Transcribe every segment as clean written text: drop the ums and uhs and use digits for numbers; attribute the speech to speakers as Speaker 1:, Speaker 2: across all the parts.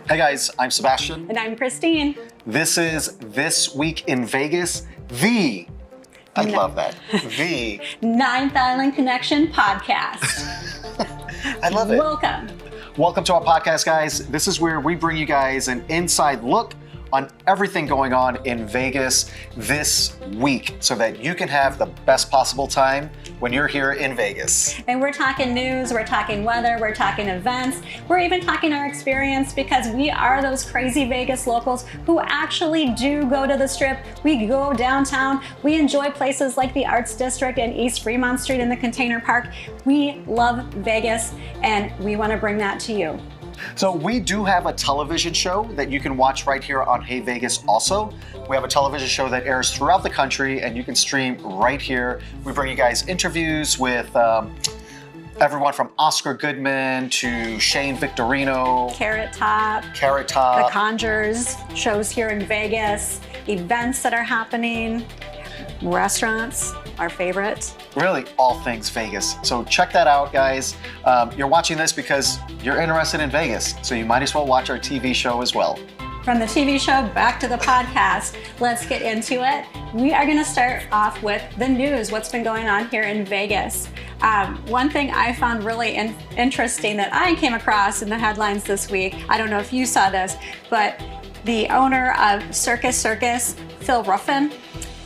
Speaker 1: Hey guys, I'm Sebastian.
Speaker 2: And I'm Kristine.
Speaker 1: This is This Week in Vegas, I love that, the
Speaker 2: Ninth Island Connection podcast.
Speaker 1: I love it. Welcome to our podcast, guys. This is where we bring you guys an inside look on everything going on in Vegas this week so that you can have the best possible time when you're here in Vegas.
Speaker 2: And we're talking news, we're talking weather, we're talking events, we're even talking our experience because we are those crazy Vegas locals who actually do go to the Strip. We go downtown. We enjoy places like the Arts District and East Fremont Street in the Container Park. We love Vegas and we want to bring that to you.
Speaker 1: So we do have a television show that you can watch right here on Hey Vegas also. We have a television show that airs throughout the country and you can stream right here. We bring you guys interviews with everyone from Oscar Goodman to Shane Victorino.
Speaker 2: Carrot Top. The Conjures shows here in Vegas. Events that are happening. Restaurants, our favorite.
Speaker 1: Really, all things Vegas. So check that out, guys. You're watching this because you're interested in Vegas, so you might as well watch our TV show as well.
Speaker 2: From the TV show back to the podcast, let's get into it. We are going to start off with the news, what's been going on here in Vegas. One thing I found really interesting that I came across in the headlines this week, I don't know if you saw this, but the owner of Circus Circus, Phil Ruffin,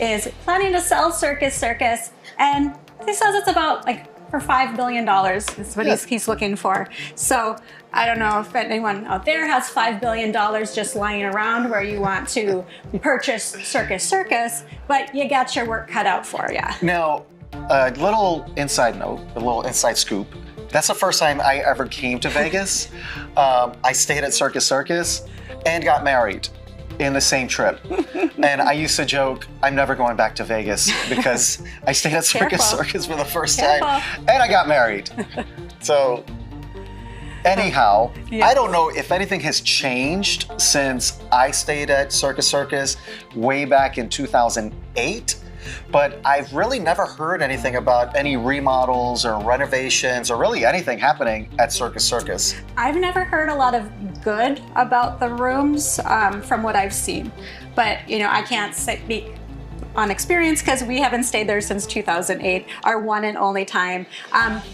Speaker 2: is planning to sell Circus Circus, and he says it's about for $5 billion is what he's looking for. So I don't know if anyone out there has $5 billion just lying around where you want to purchase Circus Circus, but you got your work cut out for you.
Speaker 1: Now, a little inside note, a little inside scoop. That's the first time I ever came to Vegas. I stayed at Circus Circus and got married in the same trip. And I used to joke, I'm never going back to Vegas because I stayed at Circus Circus for the first time and I got married. So anyhow, I don't know if anything has changed since I stayed at Circus Circus way back in 2008. But I've really never heard anything about any remodels or renovations or really anything happening at Circus Circus.
Speaker 2: I've never heard a lot of good about the rooms from what I've seen. But, I can't speak on experience because we haven't stayed there since 2008, our one and only time.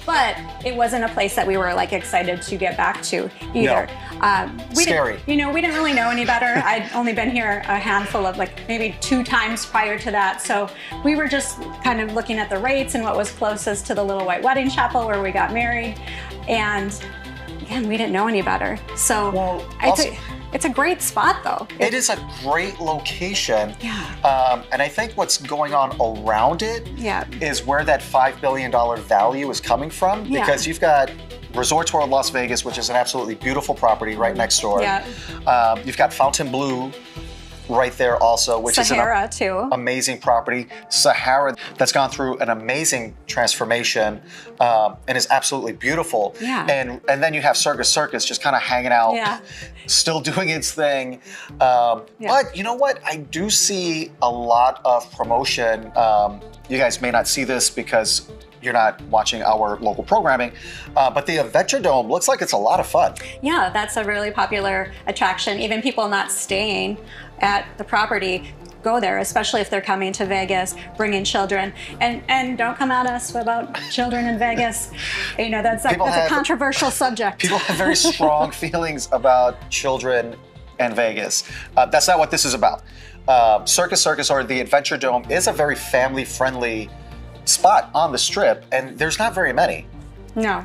Speaker 2: But it wasn't a place that we were excited to get back to either.
Speaker 1: No. Scary.
Speaker 2: We didn't really know any better. I'd only been here a handful of maybe 2 times prior to that. So we were just kind of looking at the rates and what was closest to the Little White Wedding Chapel where we got married. And again, we didn't know any better. So it's a great spot, though.
Speaker 1: It is a great location.
Speaker 2: Yeah.
Speaker 1: And I think what's going on around it is where that $5 billion value is coming from. Because you've got Resorts World Las Vegas, which is an absolutely beautiful property right next door.
Speaker 2: Yeah.
Speaker 1: You've got Fontainebleau right there also, which
Speaker 2: Sahara,
Speaker 1: is
Speaker 2: too.
Speaker 1: Amazing property. Sahara, that's gone through an amazing transformation and is absolutely beautiful.
Speaker 2: Yeah.
Speaker 1: And then you have Circus Circus just kind of hanging out, still doing its thing. But you know what? I do see a lot of promotion. You guys may not see this because you're not watching our local programming, but the Adventure Dome looks like it's a lot of fun.
Speaker 2: Yeah, that's a really popular attraction. Even people not staying at the property go there, especially if they're coming to Vegas, bringing children. And don't come at us about children in Vegas. That's a controversial subject.
Speaker 1: People have very strong feelings about children and Vegas. That's not what this is about. Circus Circus or the Adventure Dome is a very family-friendly spot on the Strip, and there's not very many.
Speaker 2: No,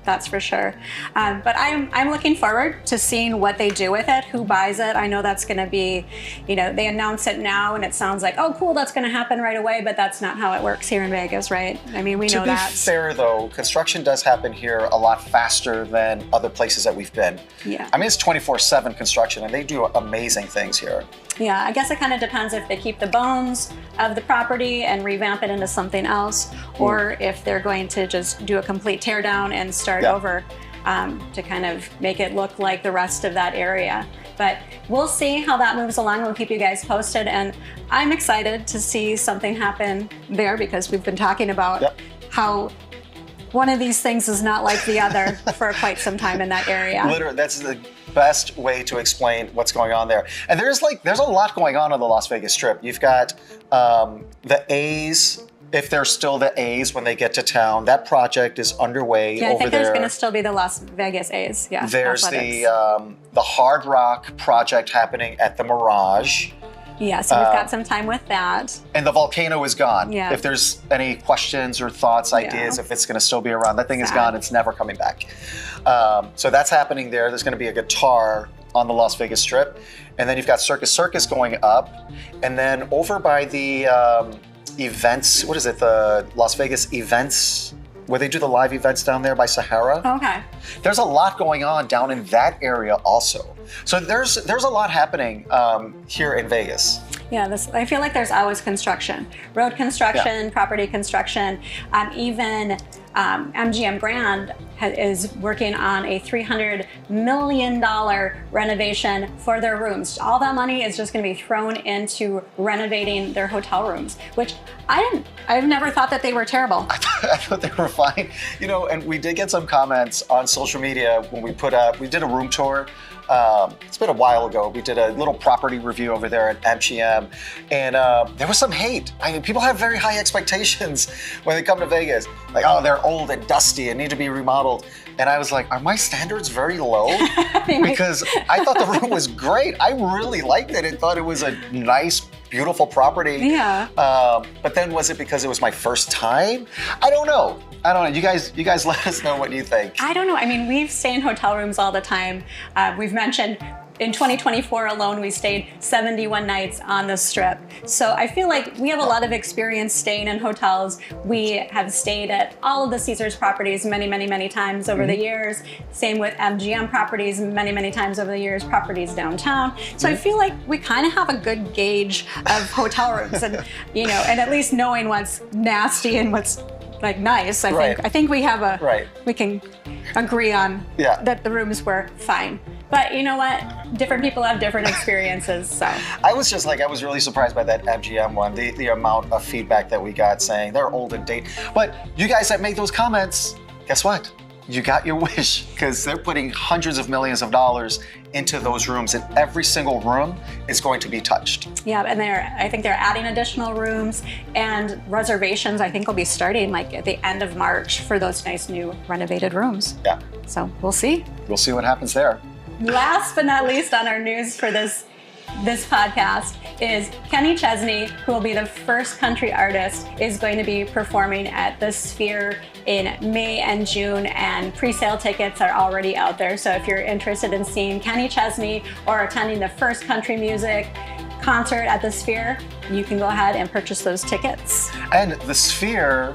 Speaker 2: that's for sure. But I'm looking forward to seeing what they do with it, who buys it. I know that's going to be, they announce it now and it sounds like, oh, cool, that's going to happen right away, but that's not how it works here in Vegas, right? I mean, we know that.
Speaker 1: To be fair, though, construction does happen here a lot faster than other places that we've been.
Speaker 2: Yeah.
Speaker 1: I mean, it's 24/7 construction, and they do amazing things here.
Speaker 2: Yeah, I guess it kind of depends if they keep the bones of the property and revamp it into something else, or if they're going to just do a complete tear down and start over to kind of make it look like the rest of that area. But we'll see how that moves along. We'll keep you guys posted. And I'm excited to see something happen there because we've been talking about how one of these things is not like the other for quite some time in that area.
Speaker 1: Literally, that's the best way to explain what's going on there. And there's a lot going on the Las Vegas Strip. You've got the A's. If they're still the A's when they get to town, that project is underway over there.
Speaker 2: Yeah, I think there's going to still be the Las Vegas A's. Yeah.
Speaker 1: There's
Speaker 2: athletics.
Speaker 1: the Hard Rock project happening at the Mirage.
Speaker 2: Yeah, so we've got some time with that.
Speaker 1: And the volcano is gone.
Speaker 2: Yeah.
Speaker 1: If there's any questions or thoughts, ideas, if it's going to still be around, that thing is gone. It's never coming back. So that's happening there. There's going to be a guitar on the Las Vegas Strip. And then you've got Circus Circus going up. And then over by the events, what is it? The Las Vegas events, where they do the live events down there by Sahara.
Speaker 2: Okay.
Speaker 1: There's a lot going on down in that area also. So there's a lot happening here in Vegas.
Speaker 2: Yeah, I feel like there's always construction, road construction, property construction, even MGM Grand is working on a $300 million renovation for their rooms. All that money is just going to be thrown into renovating their hotel rooms, which I've never thought that they were terrible.
Speaker 1: I thought they were fine. You know, and we did get some comments on social media when we did a room tour. It's been a while ago. We did a little property review over there at MGM, and there was some hate. I mean, people have very high expectations when they come to Vegas. Like, oh, they're old and dusty and need to be remodeled. And I was like, are my standards very low? Because I thought the room was great. I really liked it and thought it was a nice, beautiful property.
Speaker 2: Yeah.
Speaker 1: But then was it because it was my first time? I don't know. You guys let us know what you think.
Speaker 2: I don't know. I mean, we stay in hotel rooms all the time. We've mentioned in 2024 alone, we stayed 71 nights on the Strip. So I feel like we have a lot of experience staying in hotels. We have stayed at all of the Caesars properties many, many, many times over the years. Same with MGM properties many, many times over the years, properties downtown. So I feel like we kind of have a good gauge of hotel rooms and, you know, and at least knowing what's nasty and what's like nice. I think we have we can agree on that the rooms were fine. But you know what? Different people have different experiences, so.
Speaker 1: I was really surprised by that MGM one, the amount of feedback that we got saying they're old and dated. But you guys that made those comments, guess what? You got your wish, because they're putting hundreds of millions of dollars into those rooms, and every single room is going to be touched.
Speaker 2: Yeah, and I think they're adding additional rooms, and reservations I think will be starting like at the end of March for those nice new renovated rooms.
Speaker 1: Yeah.
Speaker 2: So we'll see.
Speaker 1: We'll see what happens there.
Speaker 2: Last but not least on our news for this podcast is Kenny Chesney, who will be the first country artist, is going to be performing at the Sphere in May and June, and pre-sale tickets are already out there. So if you're interested in seeing Kenny Chesney or attending the first country music concert at the Sphere, you can go ahead and purchase those tickets.
Speaker 1: And the Sphere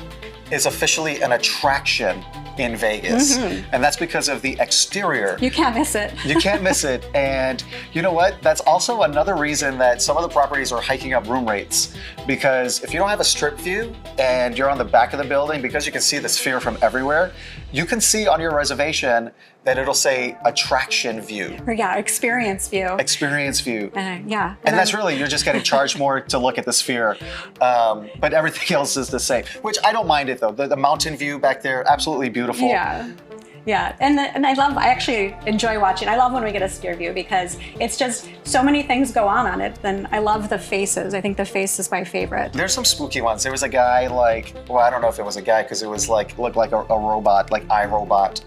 Speaker 1: is officially an attraction in Vegas. And that's because of the exterior.
Speaker 2: You can't miss it.
Speaker 1: You can't miss it. And you know what? That's also another reason that some of the properties are hiking up room rates. Because if you don't have a strip view and you're on the back of the building, because you can see the Sphere from everywhere, you can see on your reservation that it'll say attraction view.
Speaker 2: Or experience view.
Speaker 1: Experience view.
Speaker 2: And
Speaker 1: that's really, you're just getting charged more to look at the Sphere. But everything else is the same, which I don't mind it though. The mountain view back there, absolutely beautiful.
Speaker 2: Yeah, and I actually enjoy watching. I love when we get a Sphere view because it's just so many things go on it. Then I love the faces. I think the face is my favorite.
Speaker 1: There's some spooky ones. There was a guy I don't know if it was a guy because it was looked like a robot, like iRobot,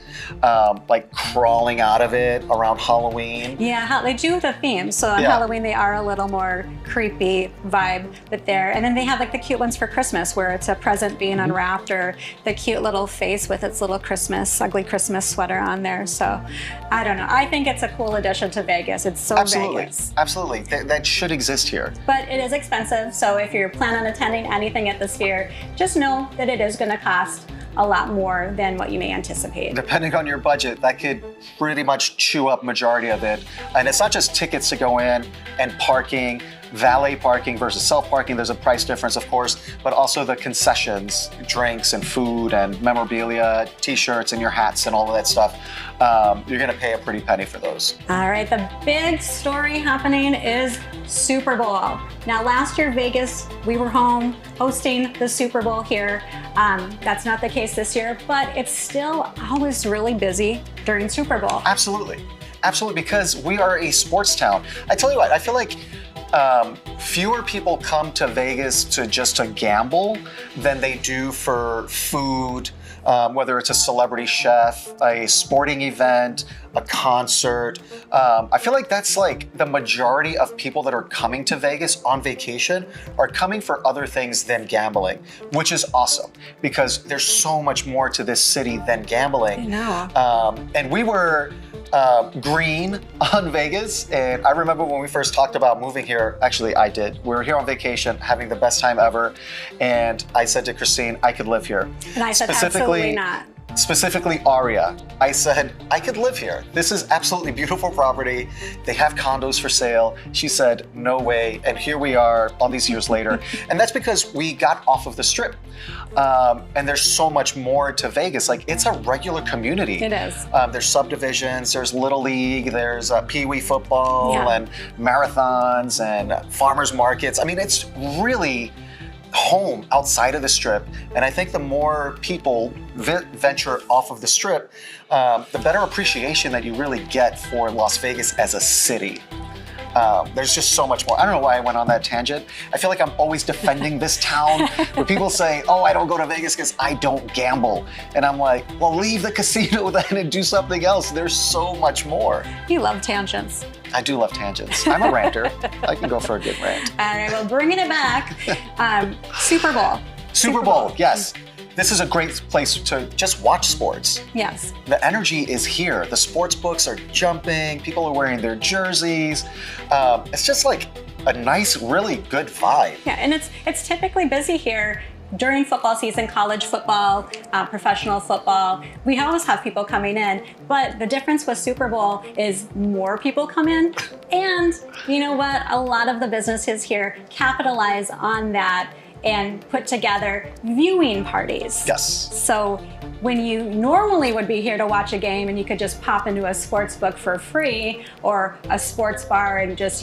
Speaker 1: like crawling out of it around Halloween.
Speaker 2: Yeah, they do the theme. So on Halloween they are a little more creepy vibe, but there. And then they have like the cute ones for Christmas where it's a present being unwrapped or the cute little face with its little ugly Christmas sweater on there. So I don't know. I think it's a cool addition to Vegas. It's so Vegas.
Speaker 1: Absolutely. That should exist here.
Speaker 2: But it is expensive. So if you're planning on attending anything at the Sphere, just know that it is going to cost a lot more than what you may anticipate.
Speaker 1: Depending on your budget, that could pretty much chew up majority of it. And it's not just tickets to go in and parking. valet parking versus self-parking, there's a price difference, of course, but also the concessions, drinks and food and memorabilia, t-shirts and your hats and all of that stuff. You're gonna pay a pretty penny for those.
Speaker 2: All right, the big story happening is Super Bowl. Now, last year, Vegas, we were home hosting the Super Bowl here. That's not the case this year, but it's still always really busy during Super Bowl.
Speaker 1: Absolutely. Absolutely, because we are a sports town. I tell you what, I feel like fewer people come to Vegas to gamble than they do for food, whether it's a celebrity chef, a sporting event, a concert. I feel like that's like the majority of people that are coming to Vegas on vacation are coming for other things than gambling, which is awesome because there's so much more to this city than gambling.
Speaker 2: I know.
Speaker 1: And we were green on Vegas, and I remember when we first talked about moving here, actually I did. We were here on vacation, having the best time ever, and I said to Kristine, I could live here.
Speaker 2: And I said, absolutely not.
Speaker 1: Specifically Aria, I said, I could live here. This is absolutely beautiful property. They have condos for sale. She said, no way. And here we are all these years later. And that's because we got off of the Strip. And there's so much more to Vegas. Like, it's a regular community.
Speaker 2: It is.
Speaker 1: There's subdivisions, there's Little League, there's Pee-wee football and marathons and farmers markets. I mean, it's really home outside of the Strip, and I think the more people venture off of the Strip, the better appreciation that you really get for Las Vegas as a city. There's just so much more. I don't know why I went on that tangent. I feel like I'm always defending this town where people say, oh, I don't go to Vegas because I don't gamble. And I'm like, well, leave the casino then and do something else. There's so much more.
Speaker 2: You love tangents.
Speaker 1: I do love tangents. I'm a ranter. I can go for a good rant.
Speaker 2: All right, well, bringing it back, Super Bowl.
Speaker 1: Super Bowl, yes. This is a great place to just watch sports.
Speaker 2: Yes.
Speaker 1: The energy is here. The sports books are jumping. People are wearing their jerseys. It's just like a nice, really good vibe.
Speaker 2: Yeah, and it's typically busy here during football season, college football, professional football. We always have people coming in, but the difference with Super Bowl is more people come in. And you know what? A lot of the businesses here capitalize on that and put together viewing parties.
Speaker 1: Yes.
Speaker 2: So when you normally would be here to watch a game and you could just pop into a sports book for free or a sports bar and just,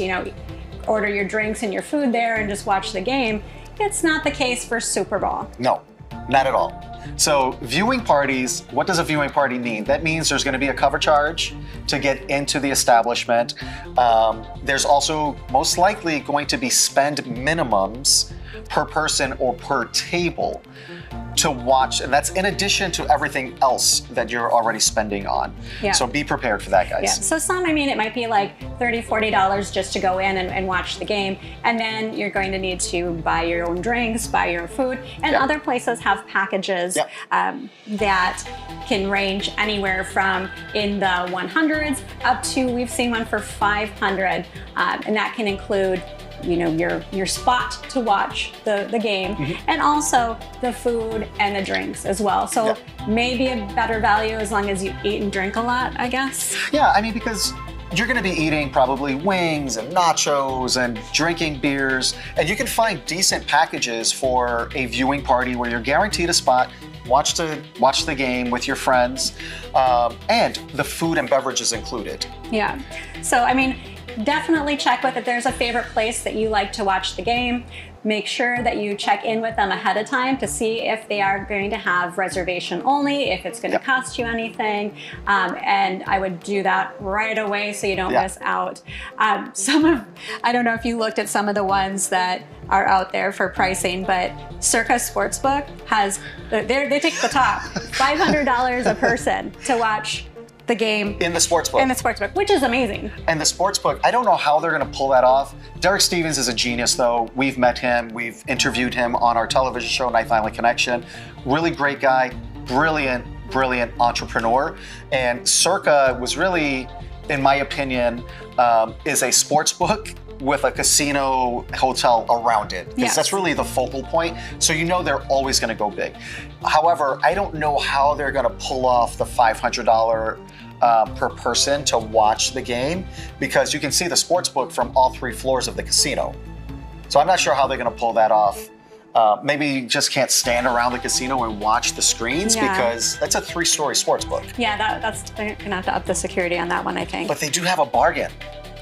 Speaker 2: order your drinks and your food there and just watch the game, it's not the case for Super Bowl.
Speaker 1: No, not at all. So viewing parties, what does a viewing party mean? That means there's going to be a cover charge to get into the establishment. There's also most likely going to be spend minimums per person or per table to watch, and that's in addition to everything else that you're already spending on.
Speaker 2: Yeah.
Speaker 1: So be prepared for that, guys.
Speaker 2: Yeah. So it might be like $30, $40 just to go in and watch the game, and then you're going to need to buy your own drinks, buy your food, and other places have packages that can range anywhere from in the 100s up to, we've seen one for 500, and that can include your spot to watch the game, and also the food and the drinks as well. So maybe a better value as long as you eat and drink a lot, I guess.
Speaker 1: Yeah, I mean, because you're going to be eating probably wings and nachos and drinking beers, and you can find decent packages for a viewing party where you're guaranteed a spot, watch the game with your friends, and the food and beverages included.
Speaker 2: Yeah. So, I mean, definitely check with if there's a favorite place that you like to watch the game. Make sure that you check in with them ahead of time to see if they are going to have reservation only, if it's going to cost you anything. And I would do that right away so you don't miss out. I don't know if you looked at some of the ones that are out there for pricing, but Circa Sportsbook they take the top, $500 a person to watch the game
Speaker 1: in the sportsbook.
Speaker 2: Which is amazing.
Speaker 1: And the sportsbook, I don't know how they're going to pull that off. Derek Stevens is a genius, though. We've met him. We've interviewed him on our television show, Night Finally Connection. Really great guy, brilliant entrepreneur. And Circa was really, in my opinion, is a sportsbook with a casino hotel around it. Because that's really the focal point. So they're always going to go big. However, I don't know how they're going to pull off the $500 per person to watch the game, because you can see the sports book from all 3 floors of the casino. So I'm not sure how they're going to pull that off. Maybe you just can't stand around the casino and watch the screens because that's a 3-story sports book.
Speaker 2: Yeah, that's they're gonna have to up the security on that one, I think.
Speaker 1: But they do have a bargain.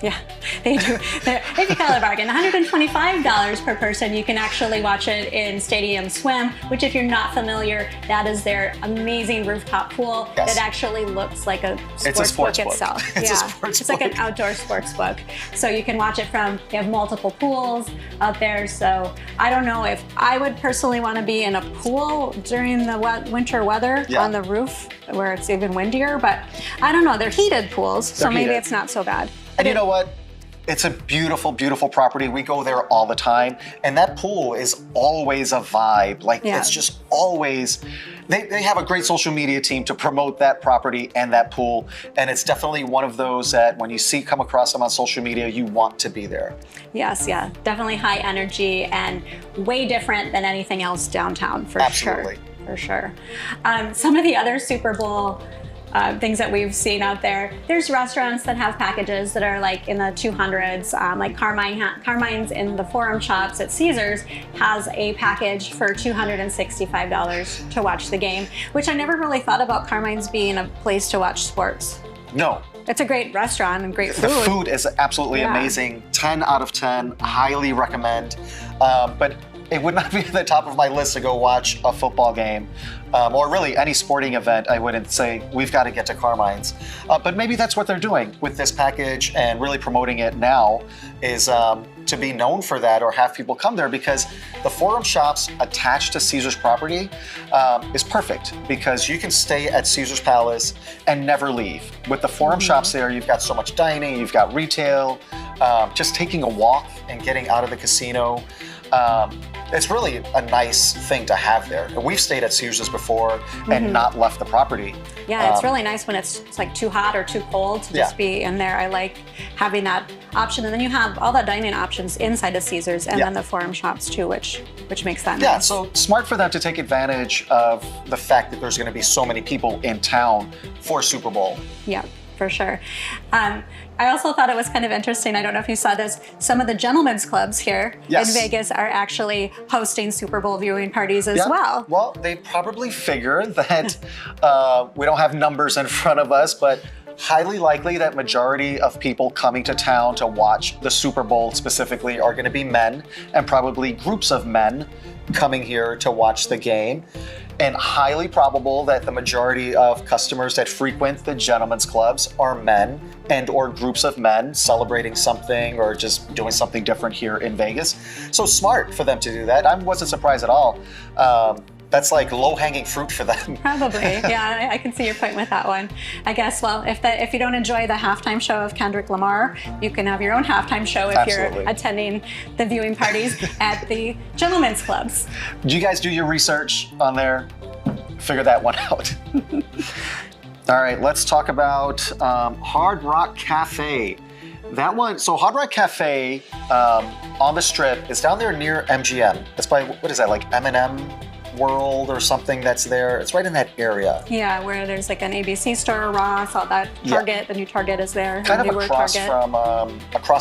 Speaker 2: Yeah, they do. If you call it a bargain, $125 per person. You can actually watch it in Stadium Swim, which, if you're not familiar, that is their amazing rooftop pool that actually looks like a sports book itself. It's like an outdoor sports book. So you can watch it from. They have multiple pools out there. So I don't know if I would personally want to be in a pool during the winter weather on the roof where it's even windier. But I don't know. They're heated pools, so maybe it's not so bad.
Speaker 1: And you know what? It's a beautiful, beautiful property. We go there all the time. And that pool is always a vibe. Like, it's just always, they have a great social media team to promote that property and that pool. And it's definitely one of those that when you come across them on social media, you want to be there.
Speaker 2: Yes, yeah. Definitely high energy and way different than anything else downtown, for
Speaker 1: Absolutely.
Speaker 2: sure. For sure. Some of the other Super Bowl things that we've seen out there. There's restaurants that have packages that are like in the 200s, like Carmine's in the Forum Shops at Caesars has a package for $265 to watch the game, which I never really thought about Carmine's being a place to watch sports.
Speaker 1: No.
Speaker 2: It's a great restaurant and great food.
Speaker 1: The food is absolutely amazing. 10 out of 10, highly recommend. But it would not be at the top of my list to go watch a football game or really any sporting event. I wouldn't say we've got to get to Carmine's. But maybe that's what they're doing with this package and really promoting it now is to be known for that or have people come there because the Forum Shops attached to Caesars property is perfect because you can stay at Caesars Palace and never leave. With the Forum Shops there, you've got so much dining, you've got retail, just taking a walk and getting out of the casino. It's really a nice thing to have there. We've stayed at Caesars before and not left the property.
Speaker 2: Yeah, it's really nice when it's like too hot or too cold to just be in there. I like having that option. And then you have all the dining options inside of Caesars and then the Forum Shops too, which makes that nice.
Speaker 1: Yeah, so smart for them to take advantage of the fact that there's going to be so many people in town for Super Bowl.
Speaker 2: Yeah. For sure. I also thought it was kind of interesting. I don't know if you saw this. Some of the gentlemen's clubs here in Vegas are actually hosting Super Bowl viewing parties as well.
Speaker 1: Well, they probably figure that we don't have numbers in front of us, but highly likely that majority of people coming to town to watch the Super Bowl specifically are going to be men and probably groups of men coming here to watch the game. And highly probable that the majority of customers that frequent the gentlemen's clubs are men and or groups of men celebrating something or just doing something different here in Vegas. So smart for them to do that. I wasn't surprised at all. That's like low-hanging fruit for them.
Speaker 2: Probably, yeah. I can see your point with that one. I guess, well, if you don't enjoy the halftime show of Kendrick Lamar, you can have your own halftime show if you're attending the viewing parties at the gentlemen's clubs.
Speaker 1: Do you guys do your research on there? Figure that one out. All right, let's talk about Hard Rock Cafe. That one, so Hard Rock Cafe on the Strip is down there near MGM. It's by, what is that, like M&M World or something that's there. It's right in that area.
Speaker 2: Yeah, where there's like an ABC store, Ross, all that Target, the new Target is there.
Speaker 1: Kind of across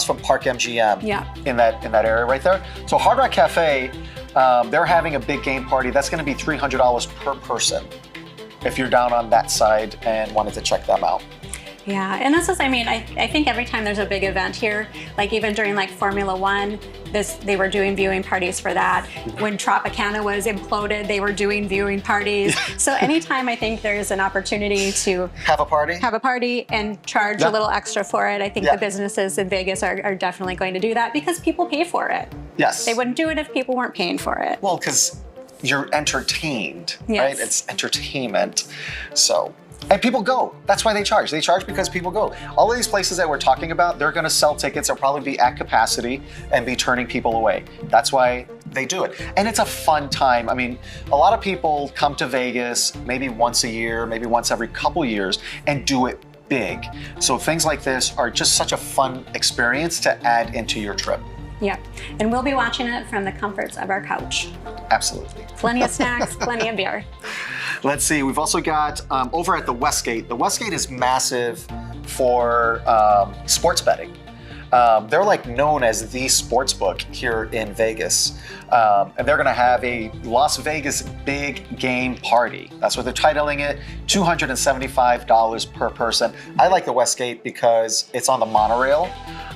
Speaker 1: from Park MGM.
Speaker 2: Yeah.
Speaker 1: In that area right there. So Hard Rock Cafe, they're having a big game party. That's going to be $300 per person if you're down on that side and wanted to check them out.
Speaker 2: Yeah, and this is, I mean, I think every time there's a big event here, like even during like Formula One, they were doing viewing parties for that. When Tropicana was imploded, they were doing viewing parties. So anytime I think there's an opportunity to have a party and charge a little extra for it, I think the businesses in Vegas are definitely going to do that because people pay for it.
Speaker 1: Yes.
Speaker 2: They wouldn't do it if people weren't paying for it.
Speaker 1: Well, because you're entertained, right? It's entertainment. So. And people go. That's why they charge. They charge because people go. All of these places that we're talking about, they're going to sell tickets. They'll probably be at capacity and be turning people away. That's why they do it. And it's a fun time. I mean, a lot of people come to Vegas maybe once a year, maybe once every couple years, and do it big. So things like this are just such a fun experience to add into your trip.
Speaker 2: Yeah, and we'll be watching it from the comforts of our couch.
Speaker 1: Absolutely.
Speaker 2: Plenty of snacks, plenty of beer.
Speaker 1: Let's see, we've also got over at the Westgate. The Westgate is massive for sports betting. They're like known as the sports book here in Vegas. And they're going to have a Las Vegas big game party. That's what they're titling it, $275 per person. I like the Westgate because it's on the monorail.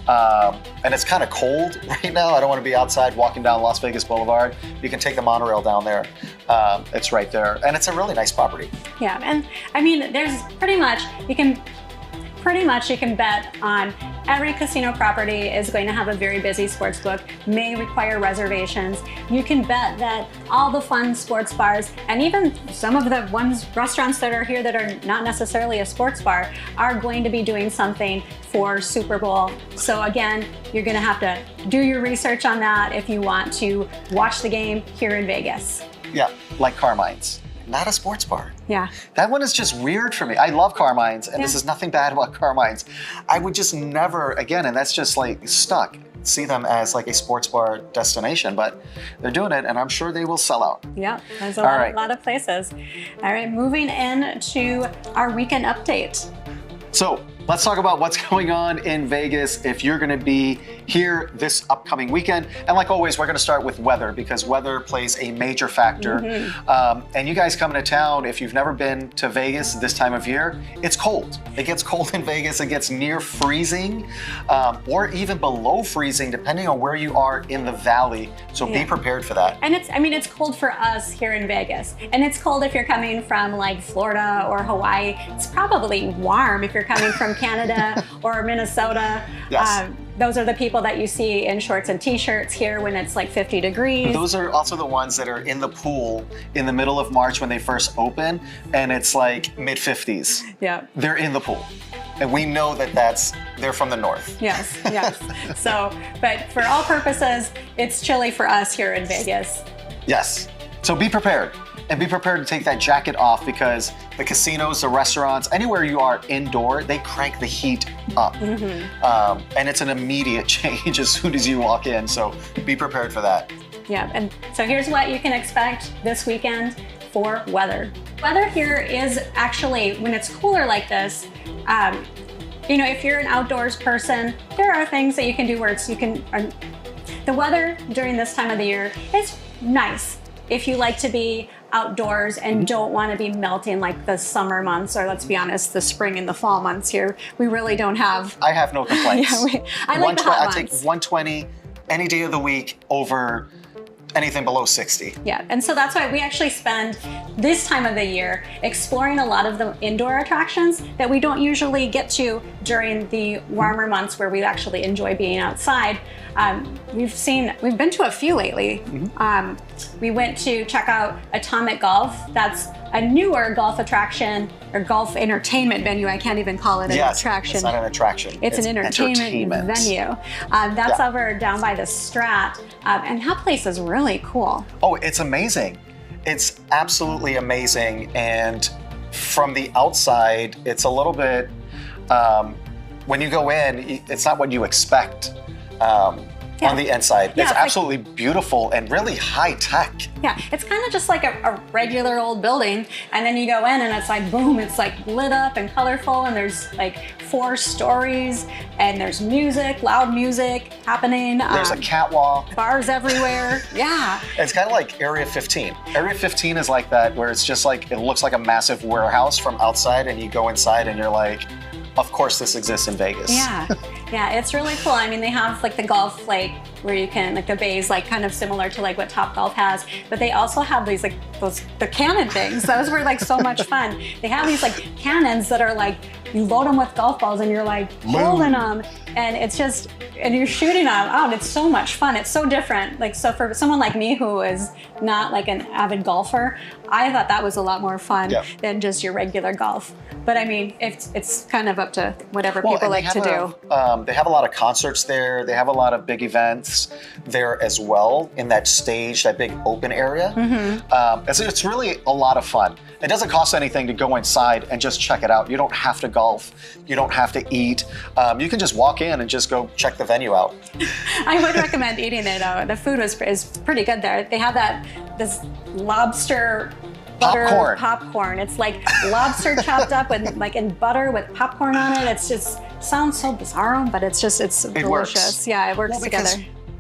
Speaker 1: And it's kind of cold right now. I don't want to be outside walking down Las Vegas Boulevard. You can take the monorail down there. It's right there. And it's a really nice property.
Speaker 2: Yeah, and I mean, there's you can bet on every casino property is going to have a very busy sports book, may require reservations. You can bet that all the fun sports bars, and even some of the restaurants that are here that are not necessarily a sports bar, are going to be doing something for Super Bowl. So again, you're going to have to do your research on that if you want to watch the game here in Vegas.
Speaker 1: Yeah, like Carmine's. Not a sports bar.
Speaker 2: Yeah.
Speaker 1: That one is just weird for me. I love Carmine's, and this is nothing bad about Carmine's. I would just never, again, and that's just like stuck, see them as like a sports bar destination, but they're doing it, and I'm sure they will sell out.
Speaker 2: Yeah, there's a lot of places. All right, moving into our weekend update.
Speaker 1: So let's talk about what's going on in Vegas if you're going to be here this upcoming weekend. And like always, we're going to start with weather because weather plays a major factor. And you guys coming to town, if you've never been to Vegas this time of year, it's cold. It gets cold in Vegas. It gets near freezing or even below freezing, depending on where you are in the valley. So be prepared for that.
Speaker 2: And it's cold for us here in Vegas. And it's cold if you're coming from like Florida or Hawaii. It's probably warm if you're coming from Canada or Minnesota.
Speaker 1: Yes.
Speaker 2: Those are the people that you see in shorts and t-shirts here when it's like 50 degrees.
Speaker 1: Those are also the ones that are in the pool in the middle of March when they first open, and it's like mid-50s.
Speaker 2: Yeah.
Speaker 1: They're in the pool. And we know that they're from the north.
Speaker 2: Yes, yes. So, but for all purposes, it's chilly for us here in Vegas.
Speaker 1: Yes. So be prepared. And be prepared to take that jacket off because the casinos, the restaurants, anywhere you are indoor, they crank the heat up. And it's an immediate change as soon as you walk in. So be prepared for that.
Speaker 2: Yeah, and so here's what you can expect this weekend for weather. Weather here is actually, when it's cooler like this, if you're an outdoors person, there are things that you can do where the weather during this time of the year is nice. If you like to be outdoors and don't want to be melting like the summer months, or let's be honest, the spring and the fall months here, we really don't have.
Speaker 1: I have no complaints.
Speaker 2: I like the hot months.
Speaker 1: I take 120 any day of the week over anything below 60.
Speaker 2: Yeah, and so that's why we actually spend this time of the year exploring a lot of the indoor attractions that we don't usually get to during the warmer months where we actually enjoy being outside. We've been to a few lately. We went to check out Atomic Golf. That's a newer golf attraction or golf entertainment venue. I can't even call it an attraction.
Speaker 1: It's not an attraction.
Speaker 2: It's an entertainment venue. That's over down by the Strat. And that place is really cool.
Speaker 1: Oh, it's amazing. It's absolutely amazing. And from the outside, it's a little bit, when you go in, it's not what you expect. On the inside.
Speaker 2: Yeah,
Speaker 1: it's absolutely beautiful and really high tech.
Speaker 2: Yeah, it's kind of just like a regular old building, and then you go in and it's like, boom, it's like lit up and colorful, and there's like 4 stories, and there's music, loud music happening.
Speaker 1: There's a catwalk.
Speaker 2: Bars everywhere. Yeah.
Speaker 1: It's kind of like Area 15. Area 15 is like that, where it's just like, it looks like a massive warehouse from outside, and you go inside and you're like, of course this exists in Vegas.
Speaker 2: Yeah, yeah, it's really cool. I mean, they have like the golf lake where you can, like the bays, like kind of similar to like what Topgolf has, but they also have these like the cannon things. Those were like so much fun. They have these like cannons that are like, you load them with golf balls and you're like holding them, and it's just, and you're shooting them. Oh, it's so much fun. It's so different. Like, so for someone like me who is not like an avid golfer, I thought that was a lot more fun than just your regular golf. But I mean, it's kind of up to whatever people like to do.
Speaker 1: They have a lot of concerts there. They have a lot of big events there as well in that stage, that big open area. It's really a lot of fun. It doesn't cost anything to go inside and just check it out. You don't have to golf. You don't have to eat. You can just walk in and just go check the venue out.
Speaker 2: I would recommend eating there though. The food is pretty good there. They have this lobster butter popcorn. It's like lobster chopped up with like in butter with popcorn on it. It's just sounds so bizarre, but it's delicious.
Speaker 1: Works.
Speaker 2: Yeah, it works together.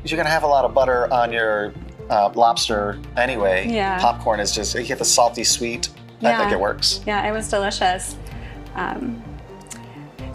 Speaker 1: You're gonna have a lot of butter on your lobster anyway.
Speaker 2: Yeah.
Speaker 1: Popcorn is just, you get the salty sweet. I think it works.
Speaker 2: Yeah, it was delicious.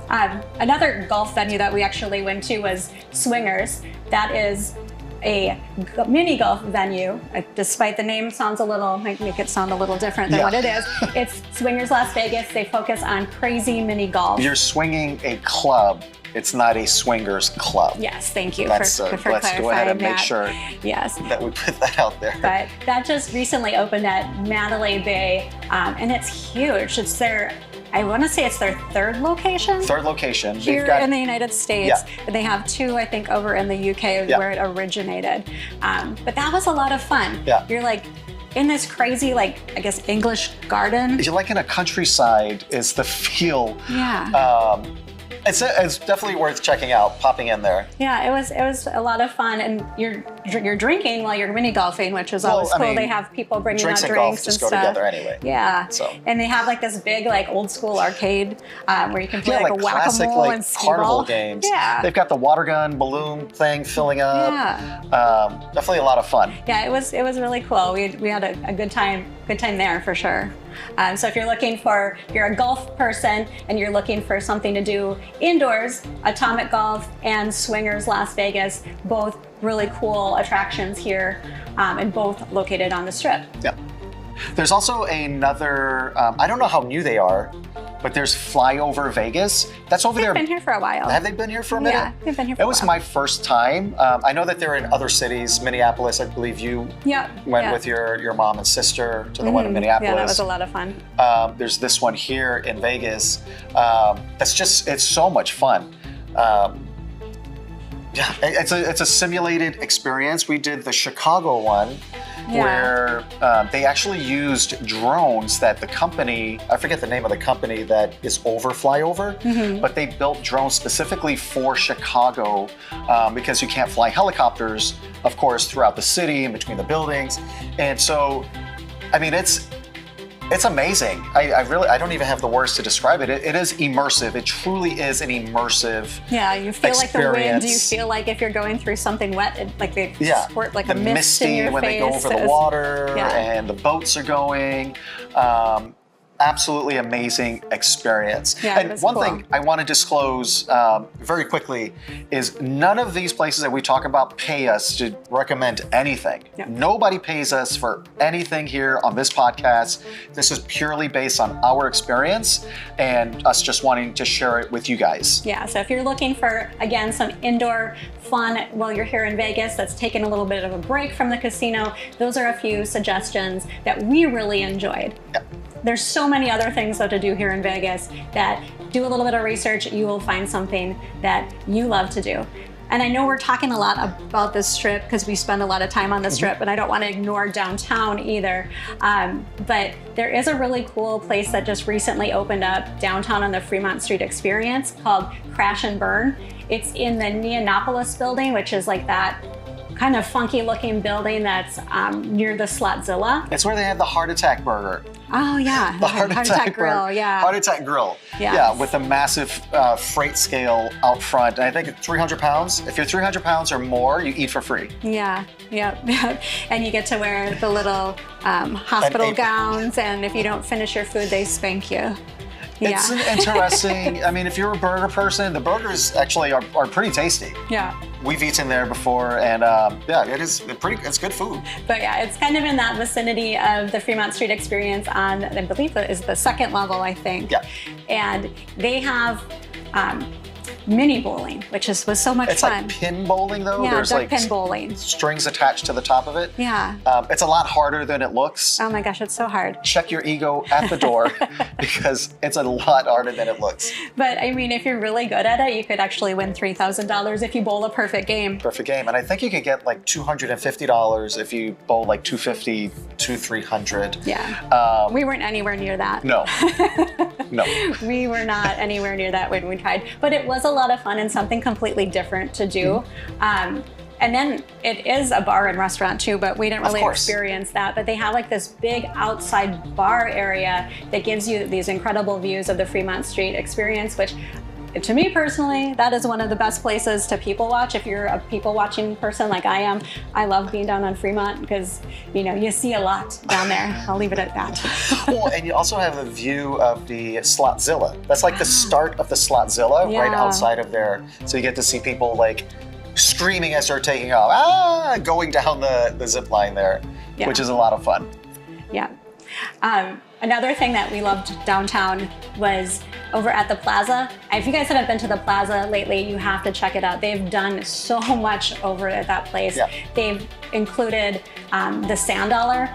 Speaker 2: Another golf venue that we actually went to was Swingers. That is a mini golf venue. Despite the name might make it sound a little different than what it is. It's Swingers Las Vegas. They focus on crazy mini golf.
Speaker 1: You're swinging a club. It's not a swingers club.
Speaker 2: Yes, thank you
Speaker 1: for
Speaker 2: clarifying
Speaker 1: let's go ahead and
Speaker 2: that.
Speaker 1: make sure that we put that out there.
Speaker 2: But that just recently opened at Mandalay Bay, and it's huge. It's I want to say it's their third location.
Speaker 1: Third location.
Speaker 2: Here in the United States. Yeah. They have 2, I think, over in the UK where it originated. But that was a lot of fun.
Speaker 1: Yeah.
Speaker 2: You're like in this crazy, like, I guess, English garden.
Speaker 1: You're like in a countryside is the feel.
Speaker 2: Yeah.
Speaker 1: It's definitely worth checking out, popping in there.
Speaker 2: Yeah, it was a lot of fun, and you're drinking while you're mini golfing, which is always cool. They have people bringing out drinks and
Speaker 1: golf just
Speaker 2: stuff.
Speaker 1: go together anyway.
Speaker 2: Yeah. And they have like this big like old school arcade where you can play like a
Speaker 1: classic,
Speaker 2: whack-a-mole and
Speaker 1: carnival games.
Speaker 2: Yeah.
Speaker 1: They've got the water gun balloon thing filling up.
Speaker 2: Yeah.
Speaker 1: Definitely a lot of fun.
Speaker 2: Yeah, it was really cool. We had a good time there for sure. So if you're a golf person and you're looking for something to do indoors, Atomic Golf and Swingers Las Vegas, both really cool attractions here, and both located on the Strip.
Speaker 1: Yeah. There's also another, I don't know how new they are, but there's Flyover Vegas. That's over there.
Speaker 2: They've been here for a while.
Speaker 1: Have they been here for a minute?
Speaker 2: Yeah, they've been here for a while.
Speaker 1: It was my first time. I know that they're in other cities. Minneapolis, I believe you went with your mom and sister to the one in Minneapolis.
Speaker 2: Yeah, that was a lot of fun.
Speaker 1: There's this one here in Vegas. It's so much fun. Yeah, it's a simulated experience. We did the Chicago one where they actually used drones that the company, I forget the name of the company that is over Flyover, but they built drones specifically for Chicago because you can't fly helicopters, of course, throughout the city and between the buildings. And so, I mean, it's amazing. I don't even have the words to describe it. It is immersive. It truly is an immersive
Speaker 2: you feel
Speaker 1: experience.
Speaker 2: Like the wind. You feel like if you're going through something wet, like they squirt like a mist in your
Speaker 1: when
Speaker 2: face.
Speaker 1: they go over the water and the boats are going. Absolutely amazing experience.
Speaker 2: Yeah,
Speaker 1: and one thing I want to disclose very quickly is none of these places that we talk about pay us to recommend anything. Yeah. Nobody pays us for anything here on this podcast. This is purely based on our experience and us just wanting to share it with you guys.
Speaker 2: Yeah, so if you're looking for, again, some indoor fun while you're here in Vegas that's taken a little bit of a break from the casino, those are a few suggestions that we really enjoyed.
Speaker 1: Yeah.
Speaker 2: There's so many other things though to do here in Vegas that do a little bit of research, you will find something that you love to do. And I know we're talking a lot about this Strip because we spend a lot of time on the Strip, and I don't want to ignore downtown either. But there is a really cool place that just recently opened up downtown on the Fremont Street Experience called Crash and Burn. It's in the Neonopolis building, which is like that kind of funky looking building that's near the Slotzilla.
Speaker 1: It's where they have the Heart Attack Burger.
Speaker 2: Oh yeah,
Speaker 1: the Heart Attack
Speaker 2: Grill,
Speaker 1: Heart Attack Grill. Yeah, with a massive freight scale out front. And I think it's 300 pounds. If you're 300 pounds or more, you eat for free.
Speaker 2: Yeah. And you get to wear the little hospital gowns, and if you don't finish your food, they spank you.
Speaker 1: It's an interesting, I mean, if you're a burger person, the burgers actually are pretty tasty.
Speaker 2: Yeah.
Speaker 1: We've eaten there before, and it's good food.
Speaker 2: But yeah, it's kind of in that vicinity of the Fremont Street Experience on, I believe it is the second level, I think.
Speaker 1: Yeah.
Speaker 2: And they have mini bowling, which was so much fun.
Speaker 1: It's like pin bowling though?
Speaker 2: Yeah,
Speaker 1: There's
Speaker 2: duck
Speaker 1: like
Speaker 2: pin bowling.
Speaker 1: Strings attached to the top of it.
Speaker 2: Yeah.
Speaker 1: It's a lot harder than it looks.
Speaker 2: Oh my gosh, it's so hard.
Speaker 1: Check your ego at the door because it's a lot harder than it looks.
Speaker 2: But I mean, if you're really good at it, you could actually win $3,000 if you bowl a perfect game.
Speaker 1: Perfect game. And I think you could get like $250 if you bowl like $250 to $300.
Speaker 2: Yeah. We weren't anywhere near that.
Speaker 1: No. No.
Speaker 2: We were not anywhere near that when we tried. But it was a lot of fun and something completely different to do. And then it is a bar and restaurant too, but we didn't
Speaker 1: Of
Speaker 2: really
Speaker 1: course.
Speaker 2: experience that. But they have like this big outside bar area that gives you these incredible views of the Fremont Street experience, which to me personally, that is one of the best places to people watch. If you're a people watching person like I am, I love being down on Fremont because, you know, you see a lot down there. I'll leave it at that.
Speaker 1: Well, and you also have a view of the Slotzilla. That's like the start of the Slotzilla right
Speaker 2: Yeah.
Speaker 1: outside of there. So you get to see people like screaming as they're taking off, going down the zip line there,
Speaker 2: Yeah.
Speaker 1: which is a lot of fun.
Speaker 2: Yeah. Another thing that we loved downtown was over at the Plaza. If you guys haven't been to the Plaza lately, you have to check it out. They've done so much over at that place.
Speaker 1: Yeah.
Speaker 2: They've included the Sand Dollar,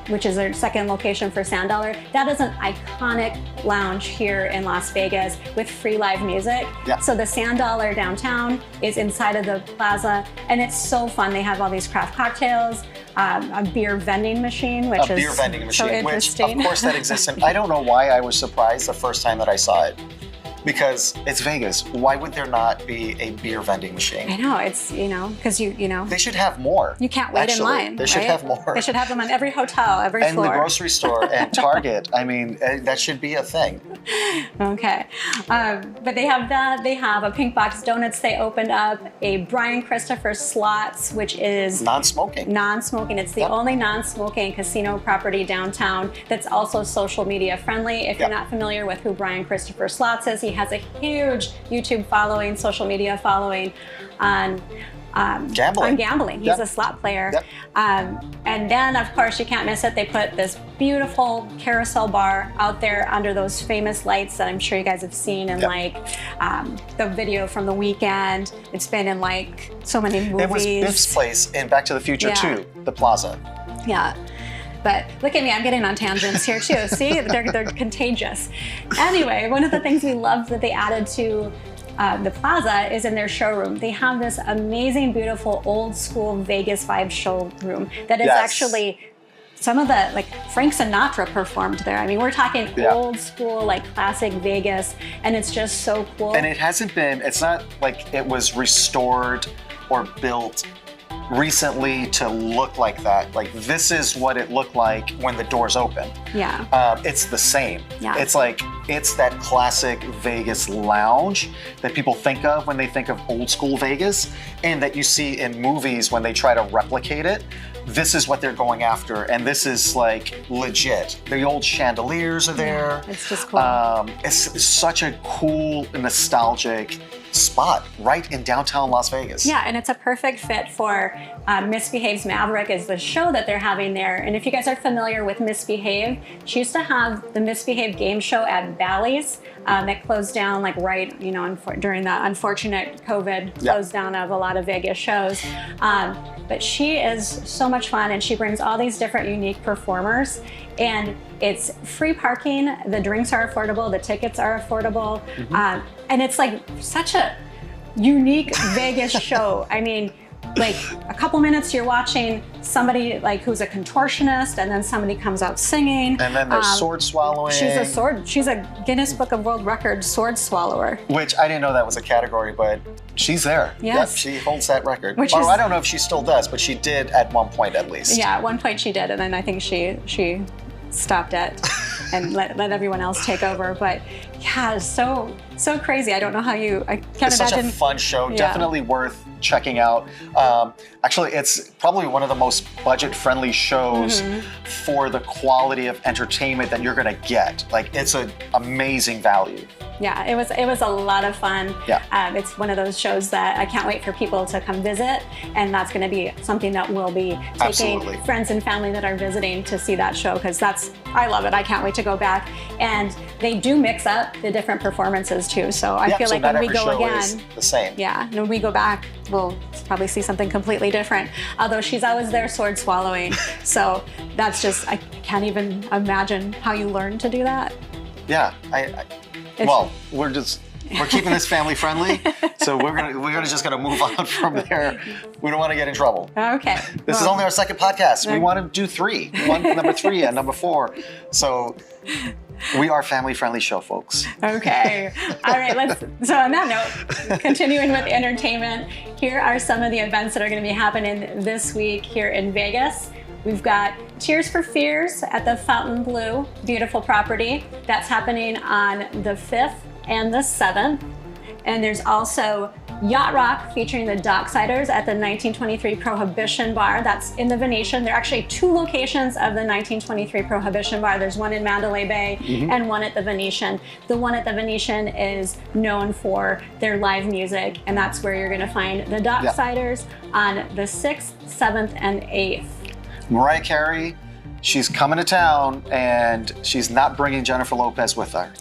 Speaker 2: which is their second location for Sand Dollar. That is an iconic lounge here in Las Vegas with free live music.
Speaker 1: Yeah.
Speaker 2: So the Sand Dollar downtown is inside of the Plaza, and it's so fun. They have all these craft cocktails, a beer vending machine, which
Speaker 1: A
Speaker 2: is
Speaker 1: beer vending
Speaker 2: so
Speaker 1: machine, which of
Speaker 2: interesting.
Speaker 1: course that exists. And I don't know why I was surprised the first time that I saw it. Because it's Vegas. Why would there not be a beer vending
Speaker 2: I
Speaker 1: machine?
Speaker 2: know, it's, you know, because you know,
Speaker 1: They should have more.
Speaker 2: you can't wait
Speaker 1: Actually,
Speaker 2: in line.
Speaker 1: They should
Speaker 2: right?
Speaker 1: have more.
Speaker 2: They should have them on every hotel, every
Speaker 1: And
Speaker 2: floor.
Speaker 1: the grocery store and Target. I mean, that should be a thing.
Speaker 2: Okay. But they have that. They have a Pink Box Donuts they opened up, a Brian Christopher Slots, which is
Speaker 1: Non-smoking.
Speaker 2: non-smoking. It's the
Speaker 1: Yep.
Speaker 2: only non-smoking casino property downtown that's also social media friendly. If you're
Speaker 1: Yep.
Speaker 2: not familiar with who Brian Christopher Slots is, he has a huge YouTube following, social media following on
Speaker 1: Gambling.
Speaker 2: On gambling. He's
Speaker 1: Yep.
Speaker 2: a slot player.
Speaker 1: Yep.
Speaker 2: And then, of course, you can't miss it. They put this beautiful carousel bar out there under those famous lights that I'm sure you guys have seen in
Speaker 1: Yep.
Speaker 2: like the video from The Weekend. It's been in like so many movies.
Speaker 1: It was Biff's place in Back to the Future
Speaker 2: Yeah.
Speaker 1: too, the Plaza.
Speaker 2: Yeah. But look at me, I'm getting on tangents here too. See, they're contagious. Anyway, one of the things we loved that they added to the Plaza is in their showroom. They have this amazing, beautiful, old school Vegas vibe showroom that is
Speaker 1: Yes.
Speaker 2: actually some of the, like Frank Sinatra performed there. I mean, we're talking
Speaker 1: Yeah.
Speaker 2: old school, like classic Vegas, and it's just so cool.
Speaker 1: And it hasn't been, it's not like it was restored or built recently to look like that. Like this is what it looked like when the doors opened.
Speaker 2: Yeah.
Speaker 1: It's the same.
Speaker 2: Yeah.
Speaker 1: It's like, it's that classic Vegas lounge that people think of when they think of old school Vegas and that you see in movies when they try to replicate it. This is what they're going after, and this is like legit. The old chandeliers are there.
Speaker 2: It's just cool.
Speaker 1: It's such a cool, nostalgic spot right in downtown Las Vegas.
Speaker 2: Yeah, and it's a perfect fit for Misbehave's Maverick is the show that they're having there. And if you guys are familiar with Misbehave, she used to have the Misbehave game show at Bally's that closed down like right, you know, during the unfortunate COVID close down of a lot of Vegas shows. But she is so much fun, and she brings all these different unique performers. And it's free parking, the drinks are affordable, the tickets are affordable. And it's like such a unique Vegas show. I mean, like a couple minutes you're watching somebody like who's a contortionist, and then somebody comes out singing.
Speaker 1: And then there's sword swallowing.
Speaker 2: She's a Guinness Book of World Records sword swallower.
Speaker 1: Which I didn't know that was a category, but she's there.
Speaker 2: Yes.
Speaker 1: Yep, she holds that record.
Speaker 2: Which
Speaker 1: Or
Speaker 2: is-
Speaker 1: I don't know if she still does, but she did at one point at least.
Speaker 2: Yeah, at one point she did, and then I think she stopped it and let everyone else take over. But yeah, so crazy. I don't know how I can't
Speaker 1: It's such
Speaker 2: imagine.
Speaker 1: a fun show,
Speaker 2: Yeah.
Speaker 1: definitely worth checking out. Actually, it's probably one of the most budget-friendly shows for the quality of entertainment that you're gonna get. Like, it's an amazing value.
Speaker 2: Yeah, it was a lot of fun.
Speaker 1: Yeah.
Speaker 2: It's one of those shows that I can't wait for people to come visit, and that's going to be something that we'll be taking
Speaker 1: Absolutely.
Speaker 2: friends and family that are visiting to see that show, because I love it. I can't wait to go back. And they do mix up the different performances too, so I feel
Speaker 1: so
Speaker 2: like
Speaker 1: not
Speaker 2: when we
Speaker 1: every
Speaker 2: go
Speaker 1: show
Speaker 2: again,
Speaker 1: is the same.
Speaker 2: yeah, when we go back, we'll probably see something completely different. Although she's always there sword swallowing, so that's just, I can't even imagine how you learn to do that.
Speaker 1: Yeah,
Speaker 2: It's-
Speaker 1: well, we're keeping this family friendly, so we're just gonna move on from there. We don't want to get in trouble.
Speaker 2: Okay.
Speaker 1: This is only our second podcast. We want to do three. Number 3 and number 4. So We are a family-friendly show, folks.
Speaker 2: Okay. All right. So on that note, continuing with entertainment, here are some of the events that are going to be happening this week here in Vegas. We've got Tears for Fears at the Fontainebleau, beautiful property. That's happening on the 5th and the 7th. And there's also Yacht Rock featuring the Docksiders at the 1923 Prohibition Bar. That's in the Venetian. There are actually 2 locations of the 1923 Prohibition Bar. There's one in Mandalay Bay and one at the Venetian. The one at the Venetian is known for their live music, and that's where you're going to find the Docksiders on the 6th, 7th, and 8th.
Speaker 1: Mariah Carey, she's coming to town, and she's not bringing Jennifer Lopez with her.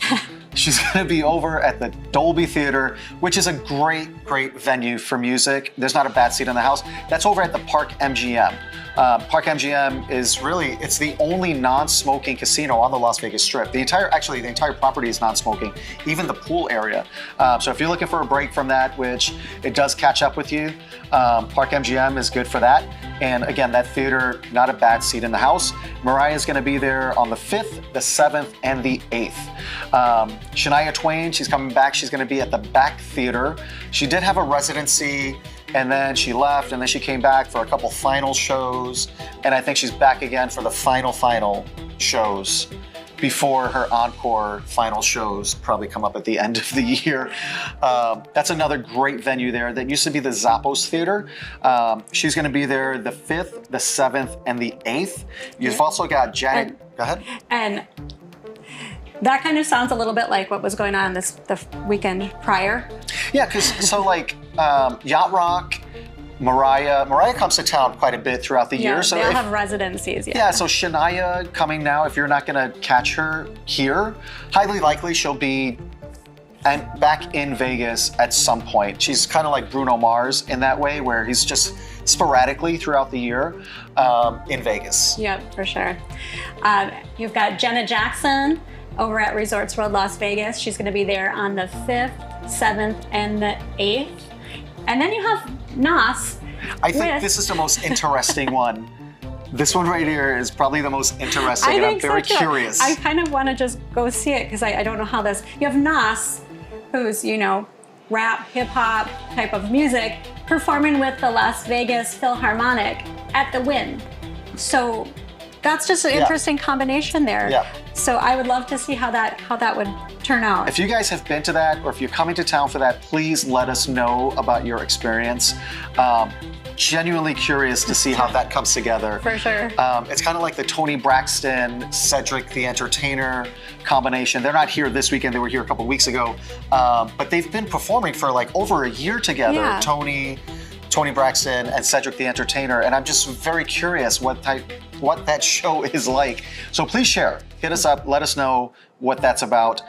Speaker 1: She's going to be over at the Dolby Theater, which is a great, great venue for music. There's not a bad seat in the house. That's over at the Park MGM. Park MGM is really, it's the only non-smoking casino on the Las Vegas Strip. The entire property is non-smoking, even the pool area. So if you're looking for a break from that, which it does catch up with you, Park MGM is good for that. And again, that theater, not a bad seat in the house. Mariah's going to be there on the 5th, the 7th, and the 8th. Shania Twain, she's coming back. She's going to be at the Back Theater. She did have a residency, and then she left, and then she came back for a couple final shows, and I think she's back again for the final shows before her encore final shows probably come up at the end of the year. That's another great venue there. That used to be the Zappos Theater. She's going to be there the 5th, the 7th, and the 8th. You've also got Janet. Go ahead.
Speaker 2: And that kind of sounds a little bit like what was going on the weekend prior.
Speaker 1: Yeah, because Yacht Rock, Mariah comes to town quite a bit throughout the year. So
Speaker 2: they'll have residencies.
Speaker 1: Yeah, so Shania coming now, if you're not going to catch her here, highly likely she'll be back in Vegas at some point. She's kind of like Bruno Mars in that way, where he's just sporadically throughout the year in Vegas.
Speaker 2: Yep, for sure. You've got Jenna Jackson over at Resorts World Las Vegas. She's going to be there on the 5th, 7th, and the 8th. And then you have Nas.
Speaker 1: I think this is the most interesting one. This one right here is probably the most interesting, and I'm very curious.
Speaker 2: I kind of want to just go see it because I don't know how this. You have Nas, who's, rap, hip hop type of music, performing with the Las Vegas Philharmonic at the Wynn. So that's just an interesting combination there.
Speaker 1: Yeah.
Speaker 2: So I would love to see how that would turn out.
Speaker 1: If you guys have been to that, or if you're coming to town for that, please let us know about your experience. Genuinely curious to see how that comes together.
Speaker 2: For sure.
Speaker 1: It's kind of like the Tony Braxton, Cedric the Entertainer combination. They're not here this weekend, they were here a couple weeks ago. But they've been performing for like over a year together.
Speaker 2: Yeah.
Speaker 1: Tony Braxton and Cedric the Entertainer, and I'm just very curious what that show is like. So please share, hit us up, let us know what that's about.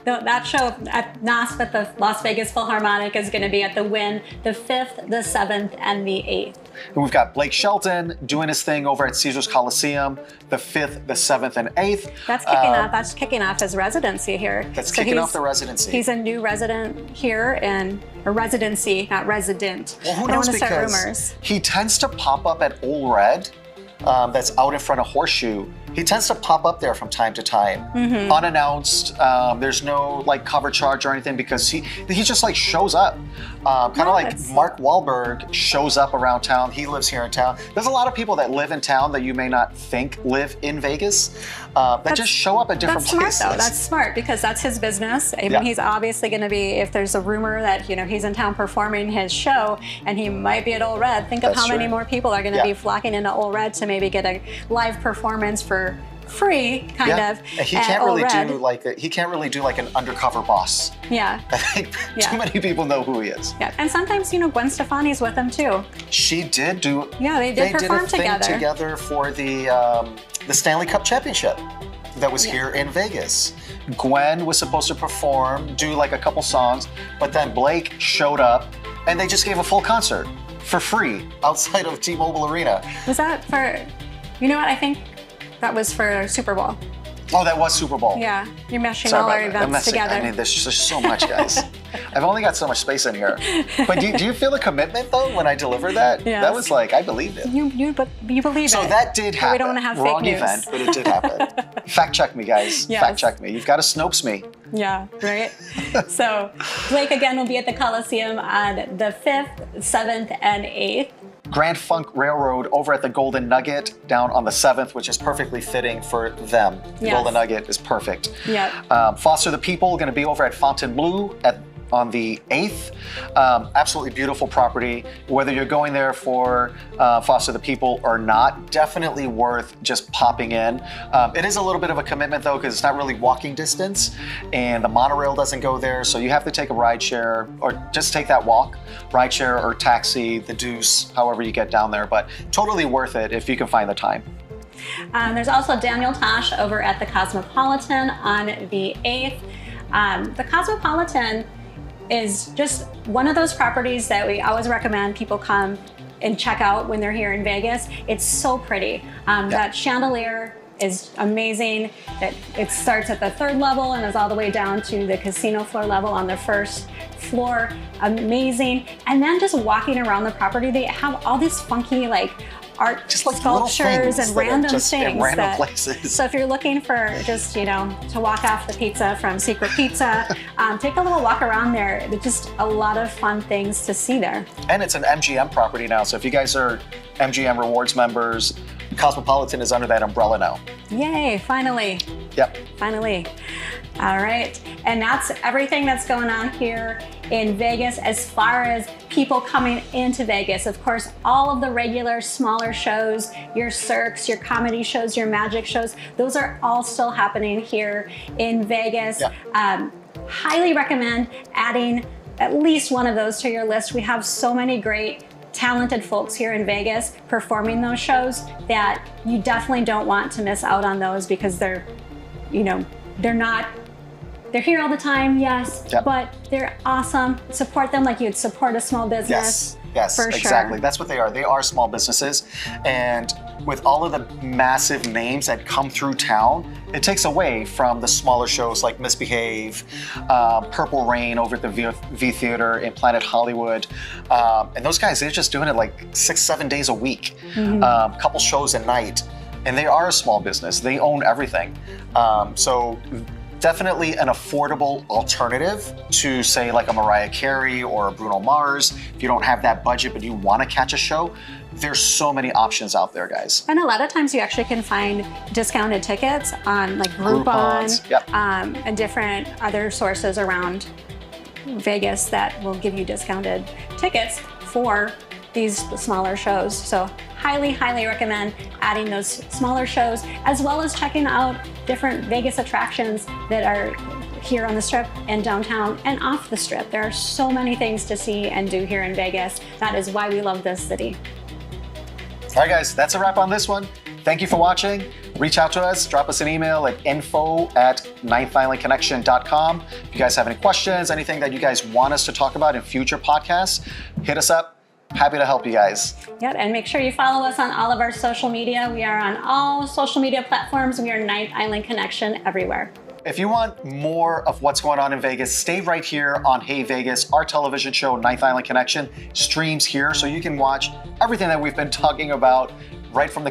Speaker 2: That show at NAS with the Las Vegas Philharmonic is going to be at the Wynn the 5th, the 7th, and the 8th.
Speaker 1: And we've got Blake Shelton doing his thing over at Caesars Coliseum the 5th, the 7th, and 8th.
Speaker 2: That's kicking off his residency here.
Speaker 1: That's kicking off the residency.
Speaker 2: He's a new resident here, or residency, not resident.
Speaker 1: Well, who
Speaker 2: I don't
Speaker 1: knows,
Speaker 2: want to start
Speaker 1: because
Speaker 2: rumors.
Speaker 1: he tends to pop up at Ole Red, that's out in front of Horseshoe. He tends to pop up there from time to time, unannounced. There's no like cover charge or anything, because he just like shows up. Kind of like Mark Wahlberg shows up around town. He lives here in town. There's a lot of people that live in town that you may not think live in Vegas that just show up at different places.
Speaker 2: That's smart, though. That's smart, because that's his business. I mean, he's obviously going to be, if there's a rumor that he's in town performing his show and he might be at Ole Red, think of how many more people are going to be flocking into Ole Red to maybe get a live performance for free, kind of.
Speaker 1: And he can't really do like an undercover boss.
Speaker 2: Yeah.
Speaker 1: I think too many people know who he is.
Speaker 2: Yeah, and sometimes Gwen Stefani's with him too.
Speaker 1: She did do.
Speaker 2: Yeah, they did perform
Speaker 1: together for the Stanley Cup Championship that was here in Vegas. Gwen was supposed to perform, do like a couple songs, but then Blake showed up, and they just gave a full concert for free outside of T-Mobile Arena.
Speaker 2: Was that for? You know what? I think that was for Super Bowl.
Speaker 1: Oh, that was Super Bowl.
Speaker 2: Yeah, you're meshing
Speaker 1: Sorry
Speaker 2: all our
Speaker 1: about that. I'm
Speaker 2: events
Speaker 1: messing-
Speaker 2: together.
Speaker 1: I mean, there's just so much, guys. I've only got so much space in here. But do you feel a commitment, though, when I deliver that?
Speaker 2: Yes.
Speaker 1: That was like, I believed it.
Speaker 2: You believe
Speaker 1: So
Speaker 2: it.
Speaker 1: that did
Speaker 2: But
Speaker 1: happen.
Speaker 2: we don't want to have fake
Speaker 1: Wrong
Speaker 2: news.
Speaker 1: event, but it did happen. Fact check me, guys.
Speaker 2: Yes.
Speaker 1: Fact check me. You've got to Snopes me.
Speaker 2: Yeah, right? So Blake, again, will be at the Coliseum on the 5th, 7th, and 8th.
Speaker 1: Grand Funk Railroad over at the Golden Nugget down on the 7th, which is perfectly fitting for them. The
Speaker 2: Yes.
Speaker 1: Golden Nugget is perfect.
Speaker 2: Yep.
Speaker 1: Foster the People going to be over at Fontainebleau on the 8th. Absolutely beautiful property. Whether you're going there for Foster the People or not, definitely worth just popping in. It is a little bit of a commitment though, because it's not really walking distance and the monorail doesn't go there. So you have to take a ride share or just take that walk, ride share or taxi, the Deuce, however you get down there. But totally worth it if you can find the time.
Speaker 2: There's also Daniel Tosh over at the Cosmopolitan on the 8th. The Cosmopolitan is just one of those properties that we always recommend people come and check out when they're here in Vegas. It's so pretty. That chandelier is amazing. It starts at the 3rd level and is all the way down to the casino floor level on the 1st floor. Amazing. And then just walking around the property, they have all these funky like art
Speaker 1: Just like little
Speaker 2: sculptures
Speaker 1: things
Speaker 2: and
Speaker 1: that are
Speaker 2: random
Speaker 1: just in
Speaker 2: things.
Speaker 1: random places.
Speaker 2: So if you're looking for just, to walk off the pizza from Secret Pizza, take a little walk around there. There's just a lot of fun things to see there.
Speaker 1: And it's an MGM property now. So if you guys are MGM Rewards members, Cosmopolitan is under that umbrella now.
Speaker 2: Yay, finally.
Speaker 1: Yep.
Speaker 2: Finally. All right. And that's everything that's going on here in Vegas as far as people coming into Vegas. Of course, all of the regular smaller shows, your Cirques, your comedy shows, your magic shows, those are all still happening here in Vegas.
Speaker 1: Yeah.
Speaker 2: Highly recommend adding at least one of those to your list. We have so many great talented folks here in Vegas performing those shows that you definitely don't want to miss out on those because they're here all the time, yes,
Speaker 1: Yep.
Speaker 2: but they're awesome. Support them like you'd support a small business.
Speaker 1: Yes,
Speaker 2: for
Speaker 1: exactly.
Speaker 2: sure.
Speaker 1: That's what they are. They are small businesses. And with all of the massive names that come through town, it takes away from the smaller shows like Misbehave, Purple Rain over at the V Theater in Planet Hollywood. And those guys, they're just doing it like 6-7 days a week, couple shows a night. And they are a small business. They own everything. So definitely an affordable alternative to say like a Mariah Carey or a Bruno Mars. If you don't have that budget but you want to catch a show, there's so many options out there, guys.
Speaker 2: And a lot of times you actually can find discounted tickets on like
Speaker 1: Groupons,
Speaker 2: Groupon,
Speaker 1: yep.
Speaker 2: And different other sources around Vegas that will give you discounted tickets for these smaller shows. So highly, highly recommend adding those smaller shows, as well as checking out different Vegas attractions that are here on the Strip and downtown and off the Strip. There are so many things to see and do here in Vegas. That is why we love this city.
Speaker 1: All right, guys, that's a wrap on this one. Thank you for watching. Reach out to us, drop us an email at info@ninthislandconnection.com. If you guys have any questions, anything that you guys want us to talk about in future podcasts, hit us up. Happy to help you guys.
Speaker 2: Yep, and make sure you follow us on all of our social media. We are on all social media platforms. We are Ninth Island Connection everywhere.
Speaker 1: If you want more of what's going on in Vegas, stay right here on Hey Vegas. Our television show, Ninth Island Connection, streams here, so you can watch everything that we've been talking about right from the